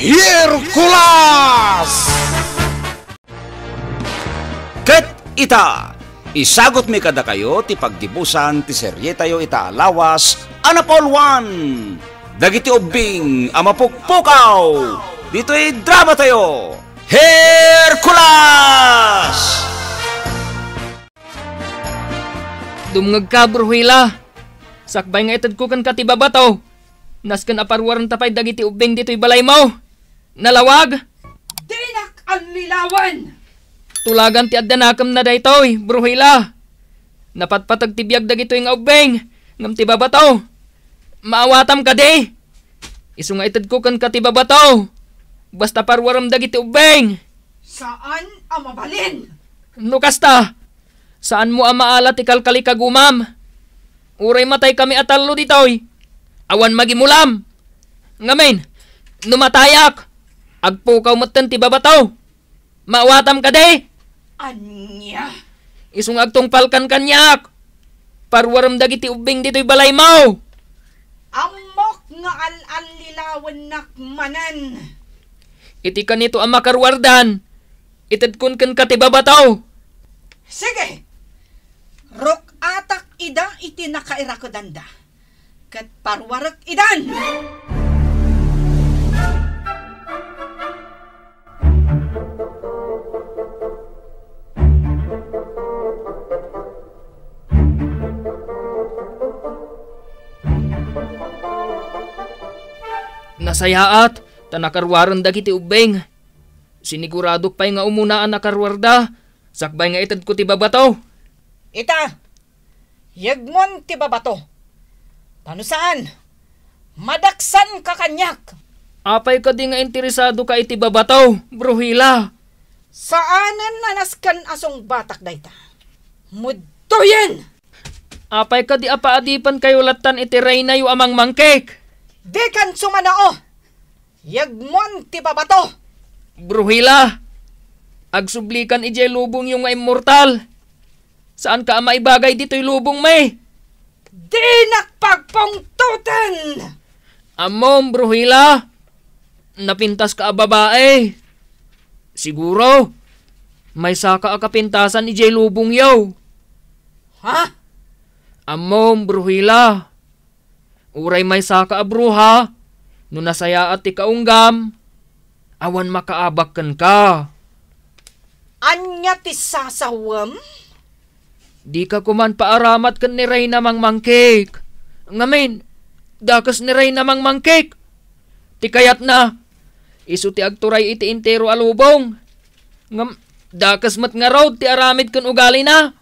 Hercules! Ket ita, isagot mi kada kayo ti pagdibusan ti serye tayo ita lawas Anapol 1. Dagiti ubing amapukpukaw. Dito'y drama tayo. Hercules! Dumngag ka, Bruhila. Sakbay nga itad ko kan katibabataw. Naskan aparwaran tapay dagiti ubing dito'y balay mo. Nalawag? Dinak ang lilawan! Tulagan ti addanakam na daytoy, Bruhila. Napatpatag tibiyag dagito'y nga ubing. Ngam tibabataw. Maawatam ka di. Isu nga itad ko kan katibabataw. Basta parwaram dagiti ubing. Saan ang mabalin? Nukasta. Saan mo ang maalat ikalkali kagumam? Uray matay kami atalo ditoy. Awan magimulam. Ngamin, numatayak. Agpukaw matan ti babataw. Maawatam ka de. Anya? Isung agtungpalkan kanyak. Parwaram dagiti ubing dito'y balay mo. Amok nga al-lilawan nakmanan. Iti ka nito ang makarwardan. Itadkun kan ka ti babataw. Sige. Rok atak ida iti nakairakudanda. Kat parwarak idan. Nasayaat, tanakarwaran dagiti ubeng. Siniguradok pa'y nga umunaan nakarwarda. Sakbay nga itad ko ti babataw. Ita, yagmon ti babato. Tano saan? Madaksan ka kanyak. Apay ka di nga interesado ka iti babataw, Bruhila. Saanan nanaskan asong batak dayta? Mudto yan! Apay ka di apaadipan kayo latan iti reyna yu amang mangkek. Di kan sumanao. Yagmon ti babato. Bruhila, agsublikan ijay lubong yung nga immortal. Saan ka maibagay dito'y lubong may? Di nakpagpungtutan! Amom, Bruhila. Napintas ka babae. Siguro, may saka akapintasan ni Jay Lubong yaw. Ha? Amom, Bruhila. Uray may saka abruha. No nasaya at ikaunggam. Awan makaabakan ka. Anya ti sasawam? Di ka kuman paaramat kan ni Reyna mang mangkik. Ngamin, dakas ni Reyna mang mangkik. Ti kayat na. Isu ti agturay iti intero alubong. Ngam, dakas mat nga road ti aramid kan ugali na.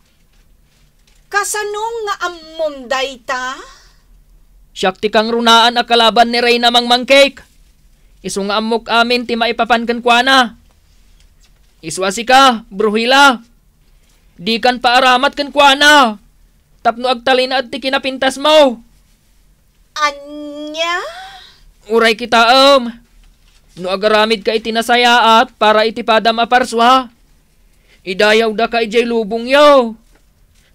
Kasanong nga ammom dayta? Siyak ti kang runaan akalaban ni Reyna mang mangkik. Isu nga amok amin ti maipapan kan kwa na. Iswasi ka, Bruhila. Di kan paaramat kan kwa na. Tapno agtalin at ti kinapintas mo. Anya? Uray kita No agaramid ka itinasayaat para itipadam aparswa. Idayaw da ka ijay lubong yaw.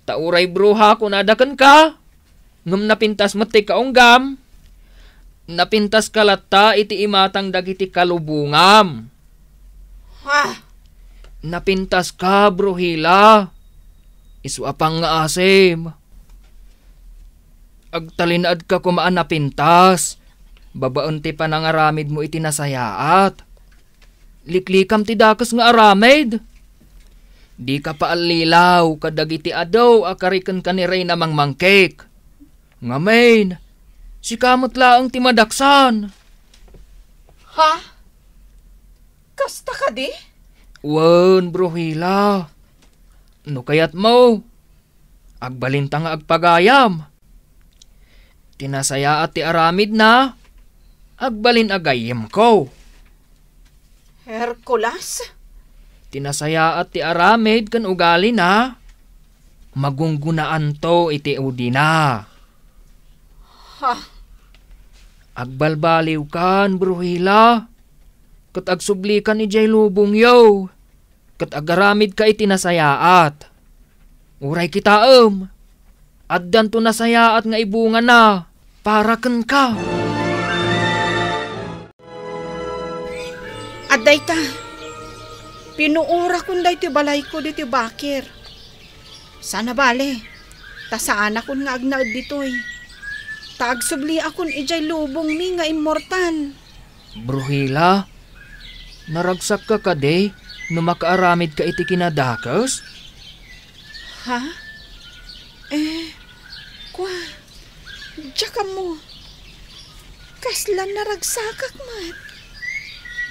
Tauray bruha kung nadakan ka. Ngam napintas mati kaunggam. Napintas kalata iti imatang dagiti kalubungam. Ha? Napintas ka, Bruhila. Isu apang nga asim. Agtalinad ka kumaan napintas. Babaon ti panangaramid mo iti nasayaat. Liklikam ti dakas nga aramid. Di ka paalilaw kadagiti adaw akarikan ka ni Reyna mang mangkek. Ngamin, si kamot laang ti madaksan. Ha? Kasta ka di? Wan, Bruhila. No kayat mo? Agbalinta nga agpagayam. Tinasaya at ti aramid na. Agbalin agayam ko. Hercules? Tinasaya at ti aramid kan ugali na. Magunggunaan to iti udina. Ha? Agbalbaliw kan, Bruhila. Kat agsublikan ni Jay Lubong yaw. Kat agaramid ka itinasayaat. Uray kita Addan to nasayaat nga ibunga na. Para kan ka. Aday ta, pinuura kun day ti balay ko dito bakir. Sana bale, ta saan akon nga agnaad ditoy. Tagsubli akon ijay lubong mi nga immortal. Bruhila, naragsak ka kaday no makaaramid ka iti kinadakas? Ha? Kwa, diya mo. Kaslan naragsakak mat.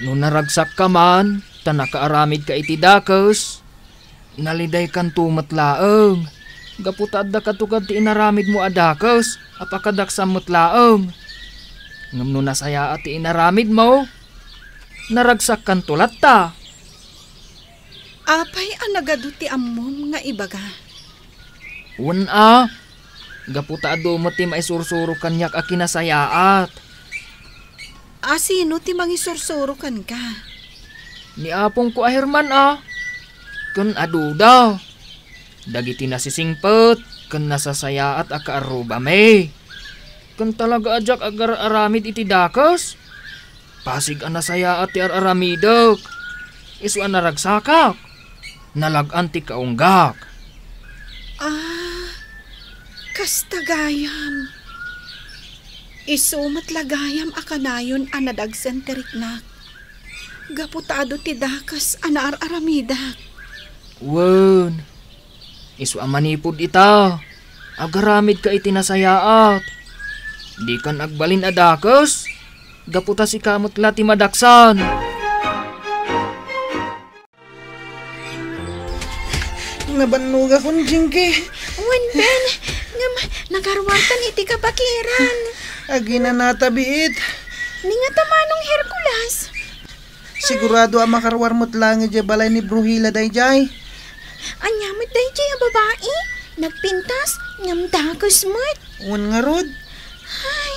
No naragsak ka man, ta nakaaramid ka iti dakas, naliday kan tumatlaang. Gaputad da katukad ti inaramid mo adakas, apakadaksam mutlaang. Ngam no nasaya at ti inaramid mo, naragsak kan tulat ta. Apay ang nagaduti amom nga ibaga. Una, gaputado mo ti maisursuro kanyak a kinasayaat. Sino ti mangisursuro kan ka? Ni apong ko ahirman Kan aduda. Dagiti nasisingpet, kan nasasayaat a kaaruba me. Kan talaga ajak agar aramid iti dakas. Pasig ang nasayaat ti aramidok. Isu ang naragsakak. Nalagan ti kaunggak. Kastagayam. Isumat lagayam akanayon anadagsen teriknak. Gaputado ti dakas anaar-aramidak. Wen, isu ang manipod ita. Agaramid ka iti nasayaat. Di kan agbalin adakas. Gaputa si kamot lati madaksan. Nabanuga kong jingki. Wen Ben, nagarwartan iti kabakiran. Agina natabiit. Ninga tamanong Hercules. Sigurado ang makarwar mo't lang iti balay ni Bruhila dayjay. Anyamit dayjay ang babae. Nagpintas, ngamdagos mo't. Un nga rod. Ay,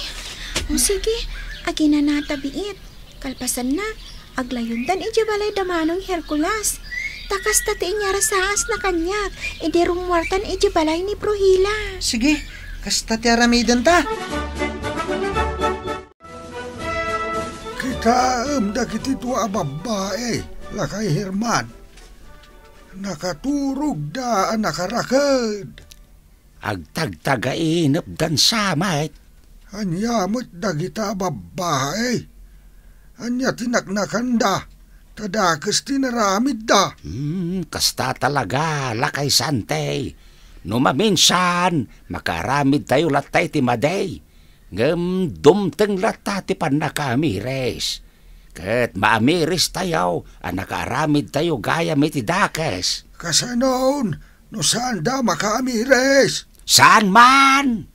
sige, agina natabiit. Kalpasan na, aglayundan iti balay damanong Hercules. Takas tati inyara saas na kanyak. Idi rumwartan iti balay ni Bruhila. Sige, kasta ti aramidan ta. Kita dagiti tua babae, lakay Herman. Nakaturog da nakarakad. Agtagtagainap dan samay. Anyamot dagita babae. Anya tinaknakan da. Tadakas tinaramid da. Kasta talaga, lakay sante. No maminsan, makaramid tayo latay ti maday. Ngam dumteng lata ti pannakamires. Ket maamiris tayo, nakaramid tayo gaya ti dakas. Kasanon, no saan da makaamires? Saan man?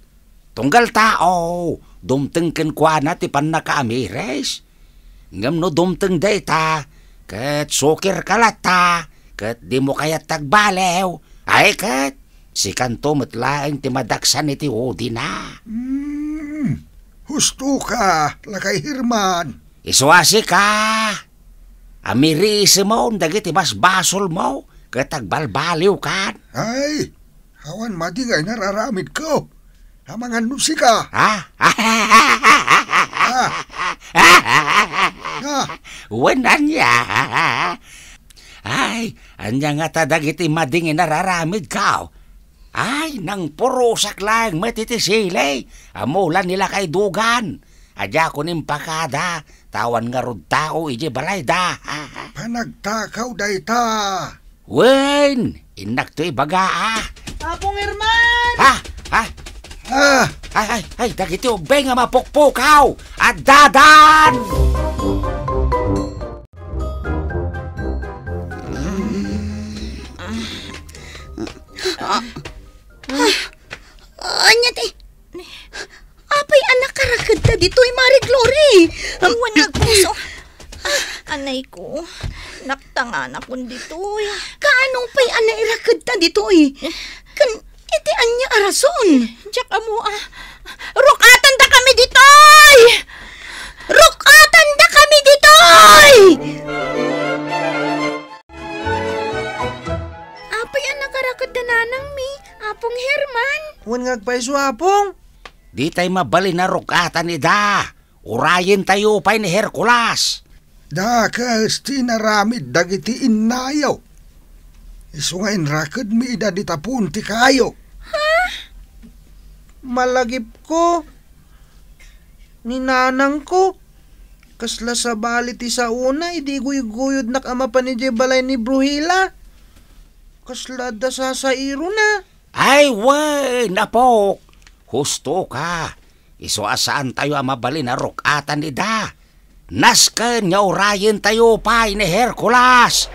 Tunggal tao, dumteng kenkwana ti pannakamires. Ngam no dumteng data, ket sukir kalata, ket di mo kaya tagbalew. Ay ket, si kanto matlaeng ti madaksan iti udi na. Husto ka, lakay Herman. Iswasi ka. Amirisi mo, dagiti mas basol mo, ket agbalbaliw kan. Ay, awan madigay nararamid ko. Hamangan musika. Wenan niya. Ay, anya nga tadagiti mading nararamid ka. Ay, nang purusak lang matitisilay. Amulan nila kay dugan. Adya ko nimpakada. Tawan nga rod tao iji balay da. Panagtakaw day ta. Wen, inak to'y baga Apong Herman! Ay, dagiti ubay nga mapukpukaw. At dadan! Anya ti. Apay anak karakad ta dito'y Mari Glory. Wanag puso. Anay ko, naktangan akong dito'y. Kaanong pa'y anay irakad ta dito'y? Kan iti anya arason. Diyak amo rukatan da kami dito'y! Rukatan da kami dito'y! Apay anak karakad da nanang mi, Apong Herman. Wan ngagpaiso apong. Di tayo mabali na rukatan ni da. Urayin tayo pa'y ni Hercules. Dakas tinaramid dagiti inayaw. Isungain rakad mi ida ditapun ti kayo. Malagip ko. Ninanang ko. Kasla sa balit sa una, idi guyod nak ama pa ni balay ni Bruhila. Kasla da sa iro na. Ay, wey, napok. Husto ka. Isuasaan tayo ang mabali na rokatan ni da. Nasken nga urayin tayo pa ni Hercules.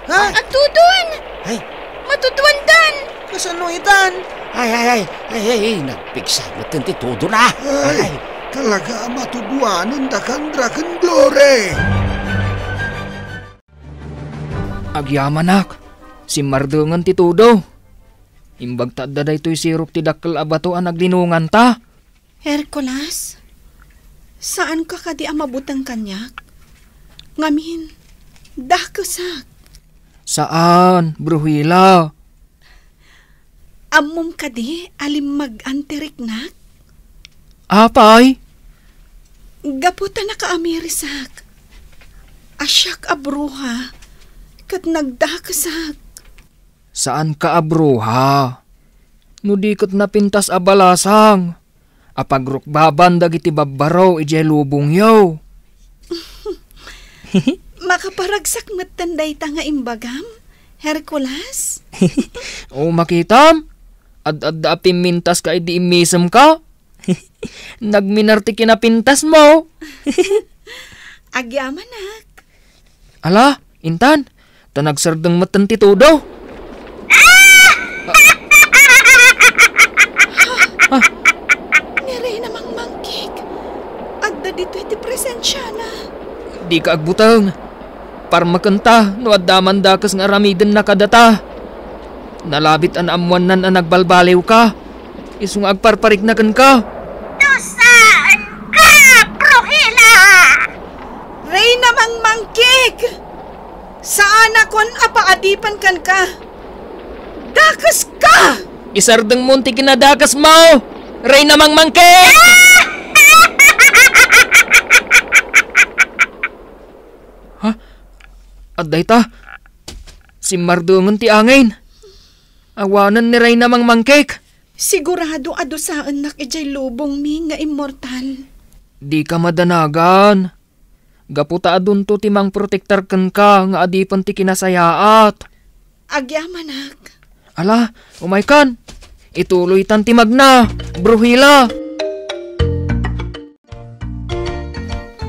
Atudon! Ay, Matutuandan! Kasano itan? ay, nagpigsa mo tintitudo na. Ay, talaga matuduanan da kandra ken Glory. Agyamanak, si Mardungan ti Tudo. Imbag tadda da ito'y sirok ti dakkel abato ang naglinungan ta. Hercules, saan ka kadi ang mabutang kanyak? Ngamin, dakusak. Saan, Bruhila? Amom kadi alim mag-antiriknak? Apay? Gaputa na ka amirisak. Asyak abruha, kat nagdakasak. Saan ka abruha? No di kat napintas abalasang. Apagrukbaban dagiti babbaraw ijay lubong yaw. Makaparagsak mattanday ta nga imbagam, Hercules? O makitam? Ad-adda pimintas ka idi imisem ka? Nagminarti kinapintas mo. Agyamanak. Ala, Intan, tanagsardeng matan ti Tudo. Niray namang mangkik. Adda dito iti presensya na. Di ka agbutang. Parmakanta no addaman dakas nga aramiden na kadata. Nalabit an amuanan ang nagbalbaliw ka. Isung agparparignagan ka. Saan ka, Bruhila? Ray namang mangkik. Saan akon apaadipan kan ka? Dakas ka! Isardeng munti kinadakas mo. Ray namang mangke! Ha? Aday ta. Si Mardungan ti angin. Awanan ni Ray namang mangkek. Sigurado ado saan nak ijay lubong mi nga immortal. Di ka madanagan. Gaputa adun to timang protektar ken ka nga adipan ti kinasayaat. Agyamanak. Ala, umay kan. Ituloy tan ti magna, Bruhila.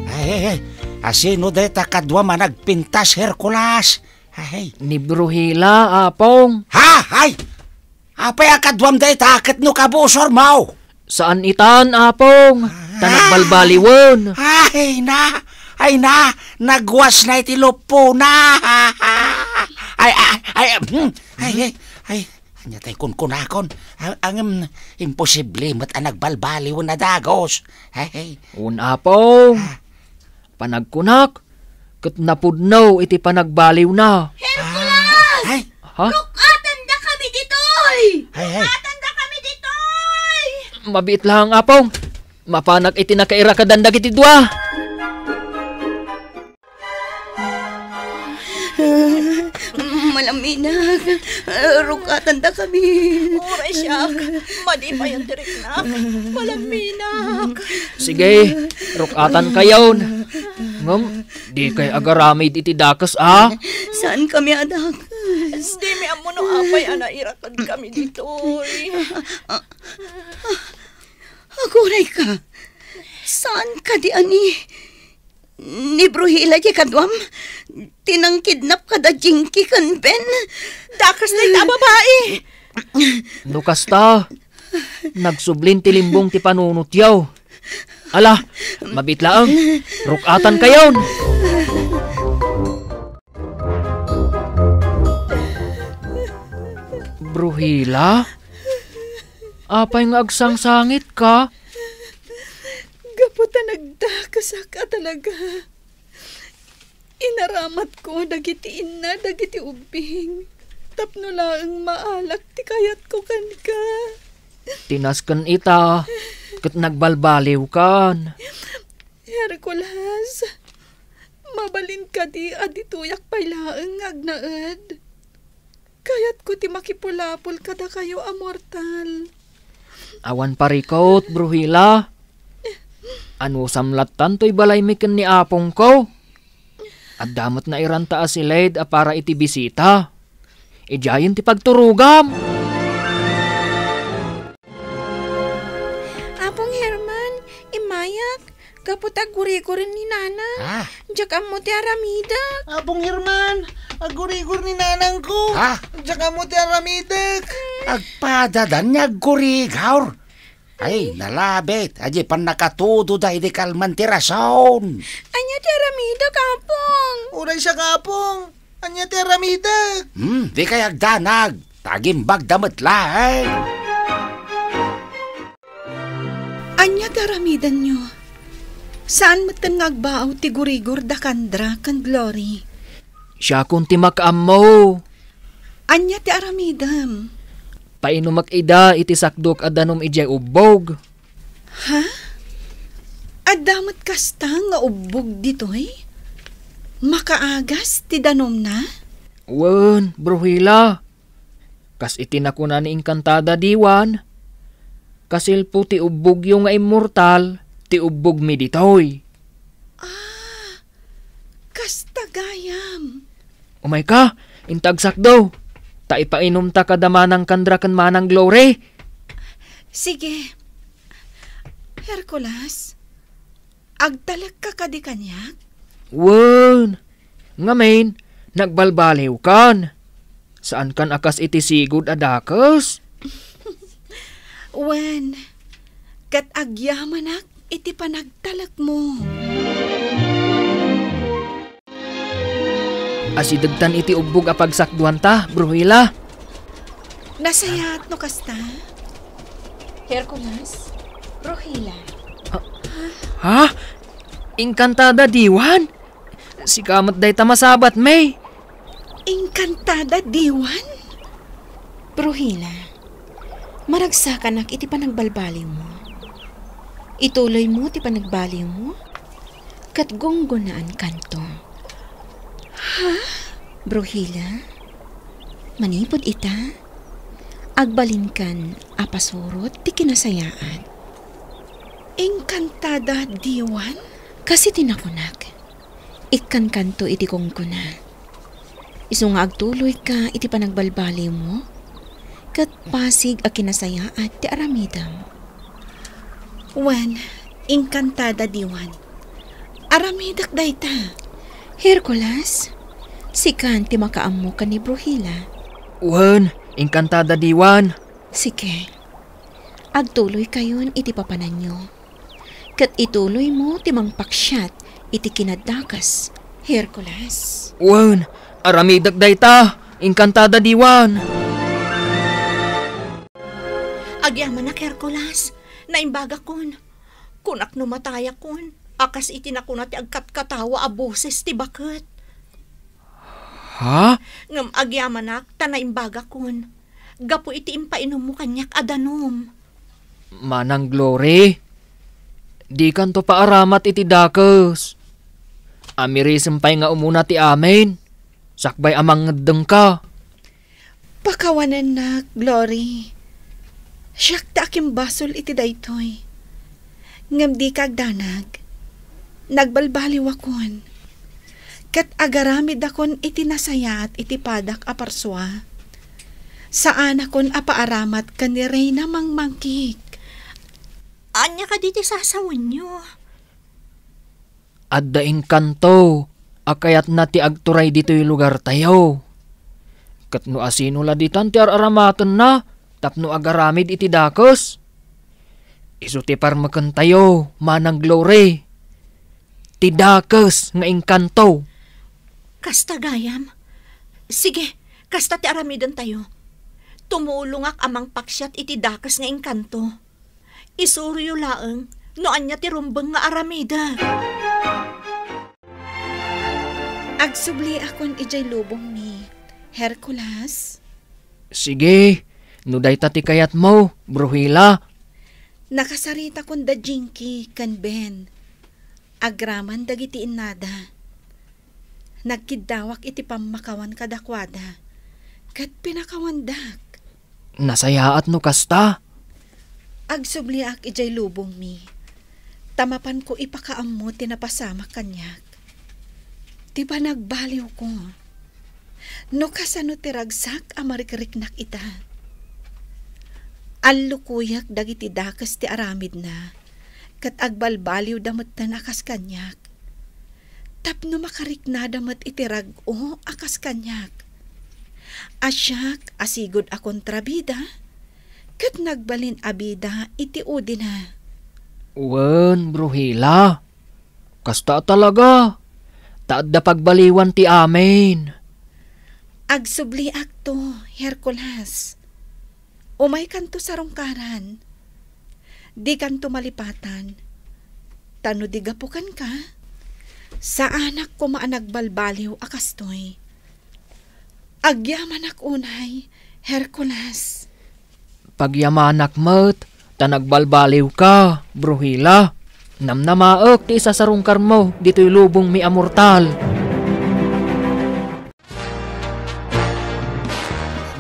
Ay, asino deta kadwa managpintas, Hercules? Ay, Ni Bruhila, apong. ay! Apay akadwam deta akit no kabusor mo. Saan itan, apong? Tanagbalbaliwon. Ay na, nagwas na iti lupo na. Ay, anya tay kunkunakon. Ang imposible mat ang nagbalbaliw na dagos. Ay, Un, apong. Panagkunak. Kat napudnaw iti panagbaliw na. ay, Ha? Atanda kami ditoy! ay, Atanda kami ditoy! Mabiit lang, apong. Mapanak iti nakaira kadandag iti dua. Malaminak, rukatan da kami. Oray siya, madi pa yung diriknak. Malaminak. Sige, rukatan kayon. Ngam, di kay agaramid iti dakas, Saan kami anak? Di mi amuno apay anairakan kami ditoy. Aguray ka. Saan ka di ani? Ni Bruhila di kadwam. Tinangkidnap ka da jingki kan Ben. Dakas na ita babae. Nukas ta. Nagsublin ti limbong ti panunot yaw. Ala, mabitlaang. Rukatan kayon. Bruhila? Apay nga agsangsangit ka? Gaputa nagdakasak ka talaga. Inaramat ko dagiti ina, dagiti ubing. Tapno lang maalak ti kayat ko kan ka. Tinaskan ita. Kat nagbalbaliw kan. Hercules, mabalin ka di adituyak pailaeng agnaed. Kayat ko ti makipulapol kada kayo amortal. Awan parikot, Bruhila. Ano samlatan to'y balay miken ni apong ko? At damot na iranta asilid para iti bisita. Ijayin ti pagturugam. Apong Herman, imayak, kapot aguri-gurin ni Nana. Diyak mo ti aramida. Apong Herman, agurigur ni nanang ko. Tsaka mo ti aramidak. Agpadadan niya gurigaw. Ay, nalabit. Aji pan nakatudo da hindi kalman tirason. Anya ti aramida, kapong. Uray siya kapong. Anya ti aramidak. Di kayag danag. Tagimbag damat lahay. Anya ti aramidan nyo. Saan matan ngagbaaw ti gurigor da kandra kan Glory? Siya kung ti makaamo. Anya ti aramidam. Paino makida iti sakdok adanom ijay ubog. Ha? Adamat kasta nga ubog ditoy? Makaagas ti danom na? Wen, Bruhila. Kas iti nakuna ni Engkantada diwan. Kasil po ti ubog yung nga immortal, ti ubog mi ditoy. Kasta gayam. Umay ka, intagsak daw. Ta ipainom ta kadamanang kandra kan manang Glory. Sige. Hercules, agtalak ka kadi kanyak? Wen, ngamin, nagbalbaliw kan. Saan kan akas iti sigud adakas? Wen, kat agyamanak iti panagtalak mo. Asidagtan iti ubog a pagsakduan ta, Bruhila. Nasayat no kasta? Hercules, Bruhila. Ha? Engkantada diwan? Si kamat day tamasabat, May. Engkantada diwan? Bruhila, maragsakan iti panagbalbaliw mo. Ituloy mo ti panagbaliw mo. Kat gunggunaan kanto. Ha? Bruhila? Manipod ita? Agbalin kan apasurot ti kinasayaan. Engkantada diwan? Kasi tinakunak. Ikan kanto iti kongkuna. Isu nga agtuloy ka iti panagbalbaliw mo. Kat pasig a kinasayaan ti aramidam. Wen, engkantada diwan. Aramidak dayta. Hercules, sikan ti makaammo ka ni Bruhila. Wen, engkantada diwan. Sige, agtuloy kayon iti papanan nyo. Kat ituloy mo ti mangpaksyat iti kinadakas, Hercules. Wen, aramidak dayta, engkantada diwan. Agyaman na, Hercules, naimbaga kon. Kunak no mataya kon. Akas itinakuna ti agkat-katawa a boses ti baket. Ha? Ngam agyamanak, tanaimbaga kon. Gapo iti impainom mo kanyak adanom. Manang Glory, di kanto paaramat iti dakes. Amirisem pay nga umuna ti amin. Sakbay amang ngedeng ka. Pakawanan na, Glory. Siyak ta aking basol iti daytoy. Ngam di kagdanag. Nagbalbaliw akon. Kat agaramid akon iti nasayat iti padak aparswa. Saan akon apaaramat ka ni Reyna mangmangkik. Anya ka diti sasawan nyo. Adda engkanto, akayat na ti agturay dito'y lugar tayo. Kat no asino la ditan ti aramatan na, tapno agaramid iti dakes. Isu ti parmaken tayo, manang Glory. Ti dakes nga engkanto. Kasta gayam. Sige, kasta ti aramidan tayo. Tumulungak amang paksyat iti dakas nga engkanto. Isuryo laeng, no anya ti rumbeng nga aramida. Agsubli akon ijay lubong ni Hercules. Sige, no dayta ti kayat mo, Bruhila. Nakasarita kon da Jinky kan Ben. Agraman dagiti inada. Nagkidawak iti pamakawan kadakwada. Kat pinakawandak. Nasayaat no kasta. Agsubliak ijay lubong mi. Tamapan ko ipakaammo tinapasama kanyak. Diba nagbaliw ko? No kasano tiragsak amarikiriknak ita. Allukuyak dagiti dakas ti aramid na. Kat agbalbaliw damot na nakas kanyak. Tapno makarikna damot itirag o akas kanyak. Asyak asigod a kontrabida. Kat nagbalin abida iti udi na. Wen, Bruhila. Kasta talaga. Taadda pagbaliwan ti amin. Agsubli akto, Hercules. Umay kanto sa rongkaran. Di kanto malipatan. Tano di gapukan ka. Sa anak ko maanagbalbaliw akastoy. Agyaman ak unay, Hercules. Pagyamanak mo't, tanagbalbaliw ka, Bruhila. Namnamaok ti isa sa rungkar mo, dito'y lubong mi amortal.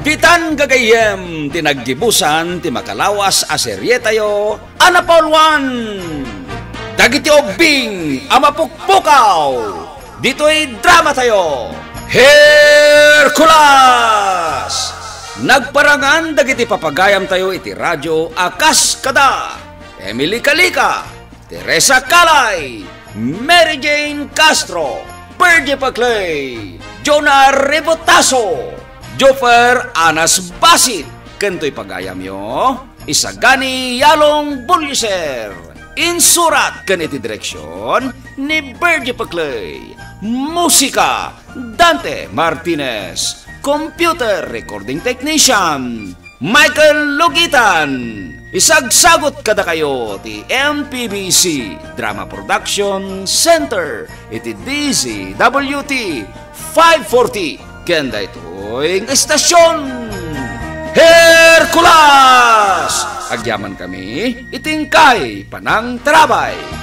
Ditan gagayem tinaggibusan ti makalawas a serye tayo Ana Paul 1. Dagiti obing amapukpukaw. Dito'y drama tayo Hercules. Nagparangan dagiti papagayam tayo iti radyo akas kada Emily Kalika, Teresa Calay, Mary Jane Castro, Bergie Paclay, Jonah Rebotaso, Jofer Anas Basit, kento'y pagayam yo, Isagani Yalong Bulliser, insurat ken iti direksyon ni Bergie Paclay, musika Dante Martinez, computer recording technician Michael Lugitan. Isagsagot kada kayo ti MPBC Drama Production Center iti DZWT 540 kenda ito'y estasyon Hercules. Agyaman kami itingkay panang trabay.